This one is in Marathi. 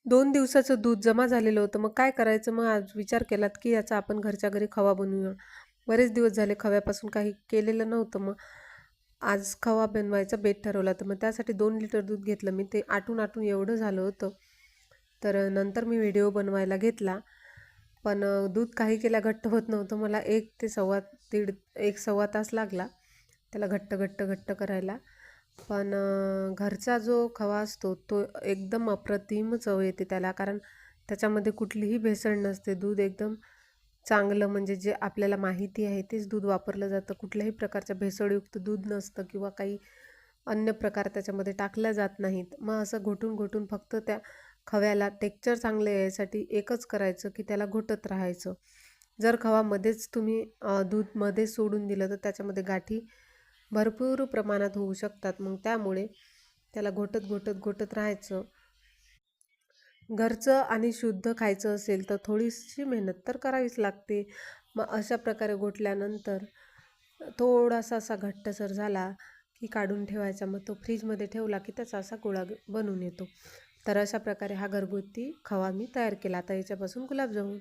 2 दिवसाचं दूध जमा झालेलं होतं. मग काय करायचं? मग आज विचार केलात, की याचा आपण घरच्या घरी खवा बनवूया. बरेच दिवस झाले खव्यापासून काही केलेलं नव्हतं. मग आज खवा बनवायचा बेत ठरवला. तर मग त्यासाठी 2 लिटर दूध घेतलं मी. ते आटून एवढं झालं होतं. तर नंतर मी व्हिडिओ बनवायला घेतला. पण दूध काही केल्या घट्ट होत नव्हतं. मला 1 ते सव्वा तास लागला त्याला घट्ट करायला. पण घरचा जो खवा असतो तो एकदम अप्रतिम चव येते त्याला, कारण त्याच्यामध्ये कुठलीही भेसळ नसते. दूध एकदम चांगलं, म्हणजे जे आपल्याला माहिती आहे तेच दूध वापरलं जातं. कुठल्याही प्रकारच्या भेसळयुक्त दूध नसतं किंवा काही अन्य प्रकार त्याच्यामध्ये टाकल्या जात नाहीत. मग असं घोटून फक्त त्या खव्याला टेक्स्चर चांगलं यायसाठी एकच करायचं, की त्याला घोटत राहायचं. जर खवा मध्येच तुम्ही दूध मध्ये सोडून दिलं तर त्याच्यामध्ये गाठी भरपूर प्रमाणात होऊ शकतात. मग त्यामुळे त्याला घोटत राहायचं. घरचं आणि शुद्ध खायचं असेल तर थोडीशी मेहनत तर करावीच लागते. मग अशा प्रकारे घोटल्यानंतर थोडासा असा घट्टसर झाला की काढून ठेवायचा. मग तो फ्रीजमध्ये ठेवला की त्याचा असा गोळा बनून येतो. तर अशा प्रकारे हा घरगुती खवा मी तयार केला. आता याच्यापासून गुलाबजामुन